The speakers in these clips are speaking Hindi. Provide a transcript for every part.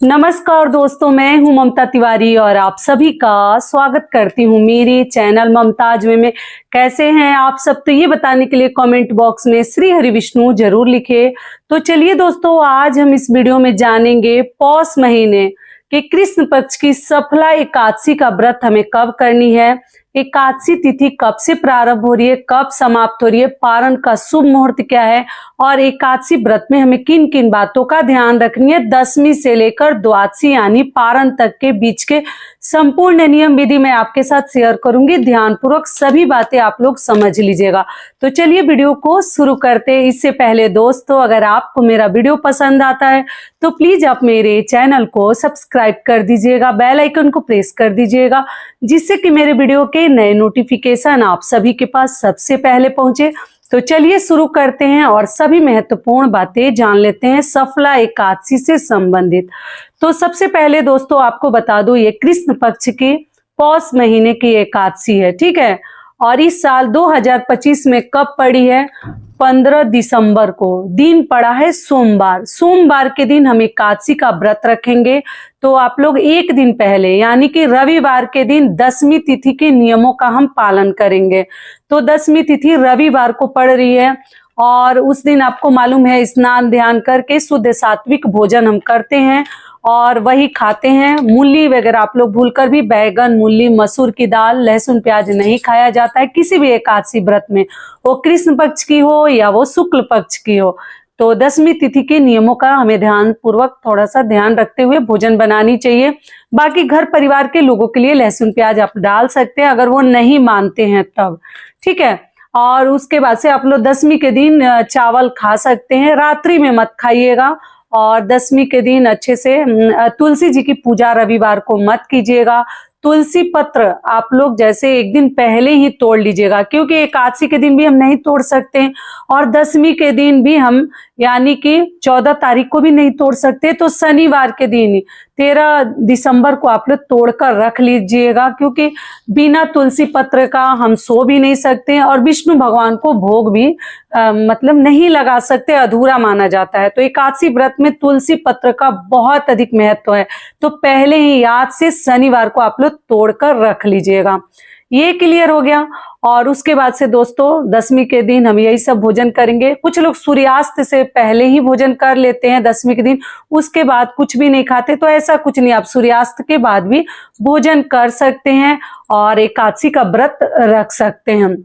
नमस्कार दोस्तों, मैं हूं ममता तिवारी और आप सभी का स्वागत करती हूं मेरे चैनल ममताज में। कैसे हैं आप सब, तो ये बताने के लिए कमेंट बॉक्स में श्री हरि विष्णु जरूर लिखे। तो चलिए दोस्तों, आज हम इस वीडियो में जानेंगे पौष महीने के कृष्ण पक्ष की सफला एकादशी का व्रत हमें कब करनी है, एकादशी तिथि कब से प्रारंभ हो रही है, कब समाप्त हो रही है, पारण का शुभ मुहूर्त क्या है और एकादशी व्रत में हमें किन किन बातों का ध्यान रखनी है। दशमी से लेकर द्वादशी यानी पारण तक के बीच के संपूर्ण नियम विधि मैं आपके साथ शेयर करूंगी। ध्यानपूर्वक सभी बातें आप लोग समझ लीजिएगा। तो चलिए वीडियो को शुरू करते हैं। इससे पहले दोस्तों, अगर आपको मेरा वीडियो पसंद आता है तो प्लीज आप मेरे चैनल को सब्सक्राइब कर दीजिएगा, बेल आइकन को प्रेस कर दीजिएगा, जिससे कि मेरे वीडियो के नए नोटिफिकेशन आप सभी के पास सबसे पहले पहुंचे। तो चलिए शुरू करते हैं और सभी महत्वपूर्ण बातें जान लेते हैं सफला एकादशी से संबंधित। तो सबसे पहले दोस्तों आपको बता दूं, ये कृष्ण पक्ष की पौष महीने की एकादशी है, ठीक है। और इस साल 2025 में कब पड़ी है? 15 दिसंबर को। दिन पड़ा है सोमवार। सोमवार के दिन हम एकादशी का व्रत रखेंगे। तो आप लोग एक दिन पहले यानी कि रविवार के दिन दशमी तिथि के नियमों का हम पालन करेंगे। तो दशमी तिथि रविवार को पड़ रही है और उस दिन आपको मालूम है स्नान ध्यान करके शुद्ध सात्विक भोजन हम करते हैं और वही खाते हैं। मूली वगैरह आप लोग भूलकर भी बैगन, मूली, मसूर की दाल, लहसुन, प्याज नहीं खाया जाता है किसी भी एकादशी व्रत में, वो कृष्ण पक्ष की हो या वो शुक्ल पक्ष की हो। तो दशमी तिथि के नियमों का हमें ध्यान पूर्वक थोड़ा सा ध्यान रखते हुए भोजन बनानी चाहिए। बाकी घर परिवार के लोगों के लिए लहसुन प्याज आप डाल सकते हैं अगर वो नहीं मानते हैं तब, ठीक है। और उसके बाद से आप लोग दशमी के दिन चावल खा सकते हैं, रात्रि में मत खाइएगा। और दशमी के दिन अच्छे से तुलसी जी की पूजा रविवार को मत कीजिएगा। तुलसी पत्र आप लोग जैसे एक दिन पहले ही तोड़ लीजिएगा, क्योंकि एकादशी के दिन भी हम नहीं तोड़ सकते और दशमी के दिन भी हम यानी कि 14 तारीख को भी नहीं तोड़ सकते। तो शनिवार के दिन 13 दिसंबर को आप लोग तोड़कर रख लीजिएगा, क्योंकि बिना तुलसी पत्र का हम सो भी नहीं सकते और विष्णु भगवान को भोग भी मतलब नहीं लगा सकते, अधूरा माना जाता है। तो एकादशी व्रत में तुलसी पत्र का बहुत अधिक महत्व है। तो पहले ही याद से शनिवार को आप लोग तोड़कर रख लीजिएगा। ये क्लियर हो गया। और उसके बाद से दोस्तों दशमी के दिन हम यही सब भोजन करेंगे। कुछ लोग सूर्यास्त से पहले ही भोजन कर लेते हैं दशमी के दिन, उसके बाद कुछ भी नहीं खाते। तो ऐसा कुछ नहीं, आप सूर्यास्त के बाद भी भोजन कर सकते हैं और एकादशी का व्रत रख सकते हैं।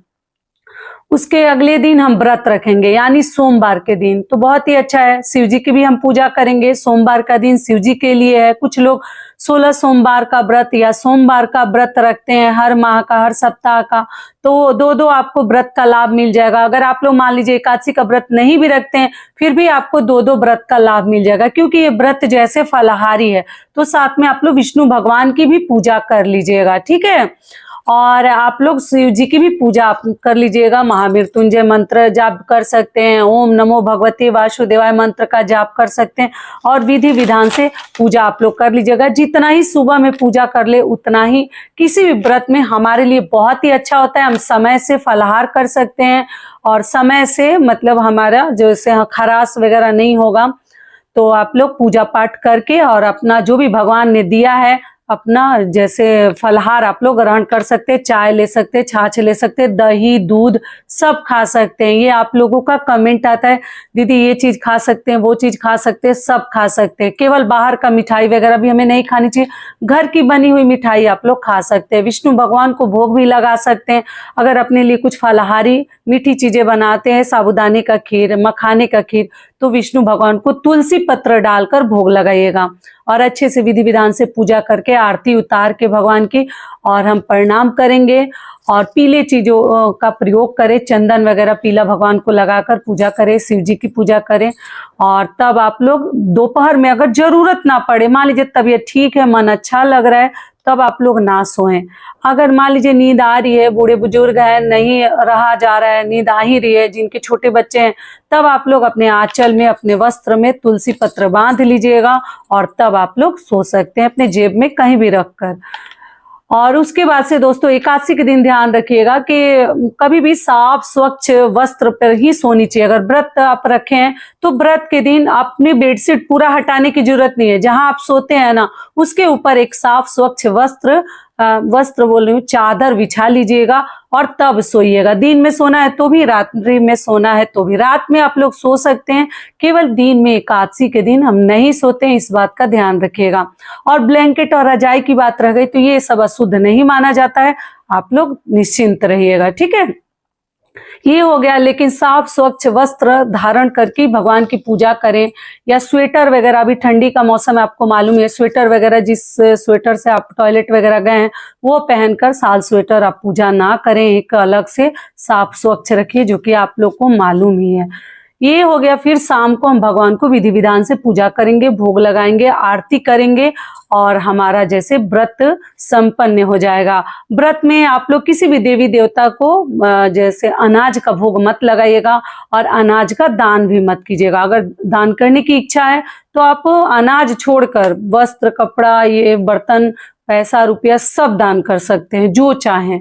उसके अगले दिन हम व्रत रखेंगे यानी सोमवार के दिन। तो बहुत ही अच्छा है, शिव जी की भी हम पूजा करेंगे। सोमवार का दिन शिव जी के लिए है। कुछ लोग 16 सोमवार का व्रत या सोमवार का व्रत रखते हैं, हर माह का, हर सप्ताह का। तो दो आपको व्रत का लाभ मिल जाएगा। अगर आप लोग मान लीजिए एकादशी का व्रत नहीं भी रखते हैं, फिर भी आपको दो व्रत का लाभ मिल जाएगा, क्योंकि ये व्रत जैसे फलाहारी है। तो साथ में आप लोग विष्णु भगवान की भी पूजा कर लीजिएगा, ठीक है। और आप लोग शिव जी की भी पूजा कर लीजिएगा। महामृत्युंजय मंत्र जाप कर सकते हैं, ओम नमो भगवते वासुदेवाय मंत्र का जाप कर सकते हैं और विधि विधान से पूजा आप लोग कर लीजिएगा। जितना ही सुबह में पूजा कर ले उतना ही किसी भी व्रत में हमारे लिए बहुत ही अच्छा होता है। हम समय से फलाहार कर सकते हैं और समय से मतलब हमारा जैसे खराश वगैरह नहीं होगा। तो आप लोग पूजा पाठ करके और अपना जो भी भगवान ने दिया है अपना जैसे फलहार आप लोग ग्रहण कर सकते हैं। चाय ले सकते हैं, छाछ ले सकते हैं, दही दूध सब खा सकते हैं। ये आप लोगों का कमेंट आता है, दीदी ये चीज खा सकते हैं, वो चीज खा सकते हैं, सब खा सकते हैं। केवल बाहर का मिठाई वगैरह भी हमें नहीं खानी चाहिए। घर की बनी हुई मिठाई आप लोग खा सकते हैं। विष्णु भगवान को भोग भी लगा सकते हैं। अगर अपने लिए कुछ फलाहारी मीठी चीजें बनाते हैं, साबूदाने का खीर, मखाने का खीर, तो विष्णु भगवान को तुलसी पत्र डालकर भोग लगाइएगा और अच्छे से विधि विधान से पूजा करके आरती उतार के भगवान की और हम प्रणाम करेंगे। और पीले चीजों का प्रयोग करें, चंदन वगैरह पीला भगवान को लगाकर पूजा करें, शिव जी की पूजा करें। और तब आप लोग दोपहर में अगर जरूरत ना पड़े, मान लीजिए तबीयत ठीक है, मन अच्छा लग रहा है, तब आप लोग ना सोएं। अगर मान लीजिए नींद आ रही है, बूढ़े बुजुर्ग हैं, नहीं रहा जा रहा है, नींद आ ही रही है, जिनके छोटे बच्चे हैं, तब आप लोग अपने आंचल में, अपने वस्त्र में तुलसी पत्र बांध लीजिएगा और तब आप लोग सो सकते हैं अपने जेब में कहीं भी रखकर। और उसके बाद से दोस्तों एकादशी के दिन ध्यान रखिएगा कि कभी भी साफ स्वच्छ वस्त्र पर ही सोनी चाहिए। अगर व्रत आप रखे हैं तो व्रत के दिन अपनी बेडशीट पूरा हटाने की जरूरत नहीं है। जहां आप सोते हैं ना उसके ऊपर एक साफ स्वच्छ वस्त्र बोल रही हूँ, चादर बिछा लीजिएगा और तब सोइएगा। दिन में सोना है तो भी, रात्रि में सोना है तो भी। रात में आप लोग सो सकते हैं, केवल दिन में एकादशी के दिन हम नहीं सोते हैं, इस बात का ध्यान रखिएगा। और ब्लैंकेट और रजाई की बात रह गई तो ये सब अशुद्ध नहीं माना जाता है, आप लोग निश्चिंत रहिएगा, ठीक है। ये हो गया। लेकिन साफ स्वच्छ वस्त्र धारण करके भगवान की पूजा करें, या स्वेटर वगैरह, अभी ठंडी का मौसम है आपको मालूम है, स्वेटर वगैरह, जिस स्वेटर से आप टॉयलेट वगैरह गए हैं वो पहनकर साल स्वेटर आप पूजा ना करें, एक अलग से साफ स्वच्छ रखिए, जो कि आप लोग को मालूम ही है। ये हो गया। फिर शाम को हम भगवान को विधि विधान से पूजा करेंगे, भोग लगाएंगे, आरती करेंगे और हमारा जैसे व्रत संपन्न हो जाएगा। व्रत में आप लोग किसी भी देवी देवता को जैसे अनाज का भोग मत लगाइएगा और अनाज का दान भी मत कीजिएगा। अगर दान करने की इच्छा है तो आप अनाज छोड़कर वस्त्र, कपड़ा, ये बर्तन, पैसा, रुपया सब दान कर सकते हैं, जो चाहें।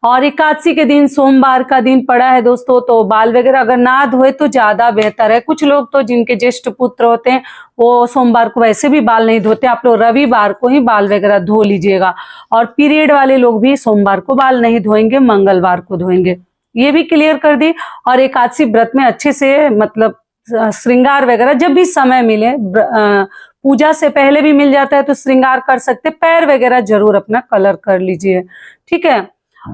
और एकादशी के दिन सोमवार का दिन पड़ा है दोस्तों, तो बाल वगैरह अगर ना धोए तो ज्यादा बेहतर है। कुछ लोग तो जिनके ज्येष्ठ पुत्र होते हैं वो सोमवार को वैसे भी बाल नहीं धोते, आप लोग रविवार को ही बाल वगैरह धो लीजिएगा। और पीरियड वाले लोग भी सोमवार को बाल नहीं धोएंगे, मंगलवार को धोएंगे। ये भी क्लियर कर दी। और एकादशी व्रत में अच्छे से मतलब श्रृंगार वगैरह जब भी समय मिले, पूजा से पहले भी मिल जाता है तो श्रृंगार कर सकते, पैर वगैरह जरूर अपना कलर कर लीजिए, ठीक है।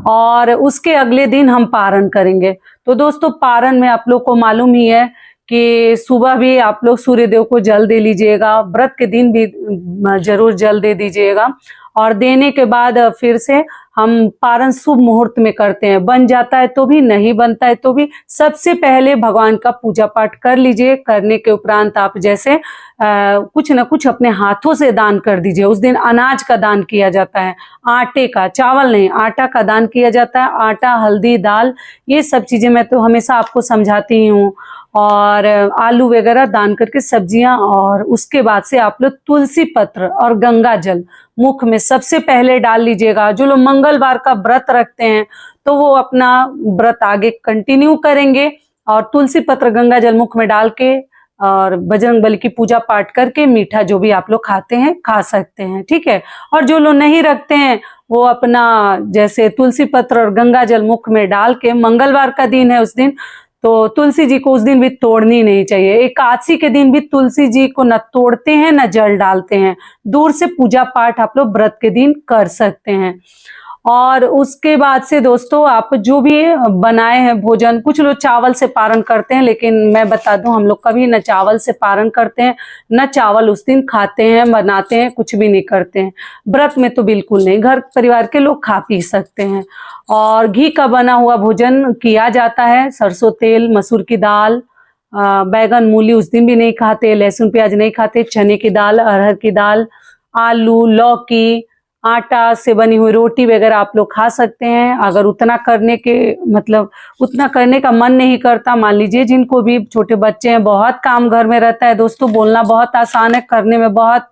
और उसके अगले दिन हम पारण करेंगे। तो दोस्तों पारण में आप लोग को मालूम ही है कि सुबह भी आप लोग सूर्य देव को जल दे लीजिएगा, व्रत के दिन भी जरूर जल दे दीजिएगा। और देने के बाद फिर से हम पारण शुभ मुहूर्त में करते हैं, बन जाता है तो भी, नहीं बनता है तो भी। सबसे पहले भगवान का पूजा पाठ कर लीजिए, करने के उपरांत आप जैसे कुछ न कुछ अपने हाथों से दान कर दीजिए। उस दिन अनाज का दान किया जाता है, आटे का, चावल नहीं, आटा का दान किया जाता है। आटा, हल्दी, दाल, ये सब चीजें मैं तो हमेशा आपको समझाती ही हूँ। और आलू वगैरह दान करके, सब्जियां। और उसके बाद से आप लोग तुलसी पत्र और गंगा जल मुख में सबसे पहले डाल लीजिएगा। जो लोग मंगलवार का व्रत रखते हैं तो वो अपना व्रत आगे कंटिन्यू करेंगे और तुलसी पत्र, गंगा जल मुख में डाल के और बजरंग बली की पूजा पाठ करके मीठा जो भी आप लोग खाते हैं खा सकते हैं, ठीक है। और जो लोग नहीं रखते हैं वो अपना जैसे तुलसी पत्र और गंगा जल मुख में डाल के, मंगलवार का दिन है उस दिन, तो तुलसी जी को उस दिन भी तोड़नी नहीं चाहिए। एकादशी के दिन भी तुलसी जी को न तोड़ते हैं न जल डालते हैं, दूर से पूजा पाठ आप लोग व्रत के दिन कर सकते हैं। और उसके बाद से दोस्तों आप जो भी बनाए हैं भोजन, कुछ लोग चावल से पारण करते हैं, लेकिन मैं बता दूं हम लोग कभी न चावल से पारण करते हैं, न चावल उस दिन खाते हैं, बनाते हैं, कुछ भी नहीं करते हैं। व्रत में तो बिल्कुल नहीं, घर परिवार के लोग खा पी सकते हैं। और घी का बना हुआ भोजन किया जाता है, सरसों तेल, मसूर की दाल, बैगन, मूली उस दिन भी नहीं खाते, लहसुन प्याज नहीं खाते, चने की दाल, अरहर की दाल, आलू, लौकी, आटा से बनी हुई रोटी वगैरह आप लोग खा सकते हैं। अगर उतना करने के मतलब उतना करने का मन नहीं करता, मान लीजिए जिनको भी छोटे बच्चे हैं, बहुत काम घर में रहता है दोस्तों, बोलना बहुत आसान है, करने में बहुत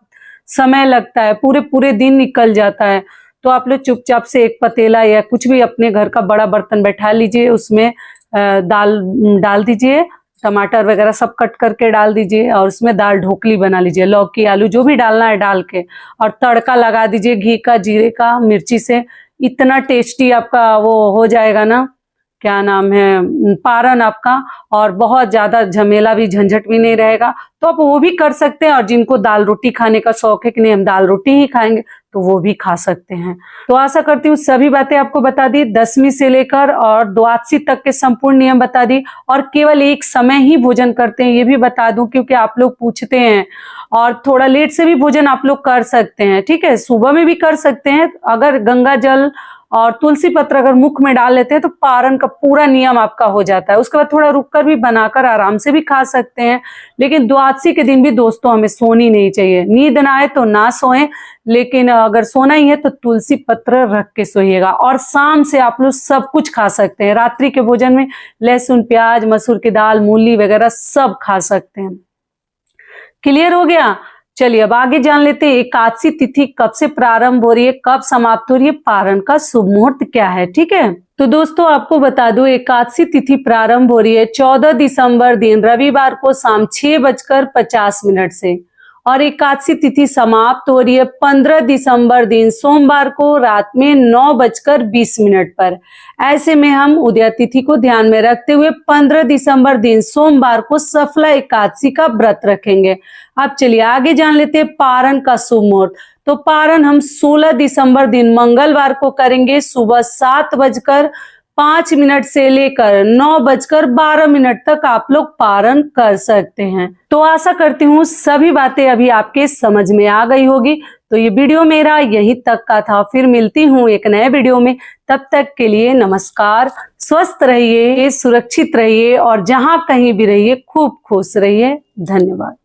समय लगता है, पूरे पूरे दिन निकल जाता है, तो आप लोग चुपचाप से एक पतीला या कुछ भी अपने घर का बड़ा बर्तन बैठा लीजिए, उसमें दाल डाल दीजिए, टमाटर वगैरह सब कट करके डाल दीजिए और उसमें दाल ढोकली बना लीजिए, लौकी, आलू जो भी डालना है डाल के, और तड़का लगा दीजिए घी का, जीरे का, मिर्ची से। इतना टेस्टी आपका वो हो जाएगा ना, क्या नाम है, पारण आपका। और बहुत ज्यादा झमेला भी, झंझट भी नहीं रहेगा, तो आप वो भी कर सकते हैं। और जिनको दाल रोटी खाने का शौक है कि नहीं हम दाल रोटी ही खाएंगे, तो वो भी खा सकते हैं। तो आशा करती हूँ सभी बातें आपको बता दी, 10वीं से लेकर और द्वादशी तक के संपूर्ण नियम बता दी। और केवल एक समय ही भोजन करते हैं ये भी बता दूं, क्योंकि आप लोग पूछते हैं। और थोड़ा लेट से भी भोजन आप लोग कर सकते हैं, ठीक है, सुबह में भी कर सकते हैं। अगर गंगा जल और तुलसी पत्र अगर मुख में डाल लेते हैं तो पारण का पूरा नियम आपका हो जाता है। उसके बाद थोड़ा रुककर भी बनाकर आराम से भी खा सकते हैं। लेकिन द्वादशी के दिन भी दोस्तों हमें सोनी नहीं चाहिए, नींद ना आए तो ना सोएं, लेकिन अगर सोना ही है तो तुलसी पत्र रख के सोइएगा। और शाम से आप लोग सब कुछ खा सकते हैं, रात्रि के भोजन में लहसुन, प्याज, मसूर की दाल, मूली वगैरह सब खा सकते हैं। क्लियर हो गया? चलिए अब आगे जान लेते हैं एकादशी तिथि कब से प्रारंभ हो रही है, कब समाप्त हो रही है, पारण का शुभ मुहूर्त क्या है। ठीक है, तो दोस्तों आपको बता दूं एकादशी तिथि प्रारंभ हो रही है 14 दिसंबर दिन रविवार को शाम 6:50 से, और एकादशी तिथि समाप्त हो रही है 15 दिसंबर दिन सोमवार को रात में 9:20 पर। ऐसे में हम उदय तिथि को ध्यान में रखते हुए 15 दिसंबर दिन सोमवार को सफला एकादशी का व्रत रखेंगे। अब चलिए आगे जान लेते हैं पारण का शुभ मुहूर्त। तो पारण हम 16 दिसंबर दिन मंगलवार को करेंगे सुबह 7:05 से लेकर 9:12 तक आप लोग पारण कर सकते हैं। तो आशा करती हूँ सभी बातें अभी आपके समझ में आ गई होगी। तो ये वीडियो मेरा यहीं तक का था, फिर मिलती हूँ एक नए वीडियो में। तब तक के लिए नमस्कार, स्वस्थ रहिए, सुरक्षित रहिए और जहां कहीं भी रहिए खूब खुश रहिए। धन्यवाद।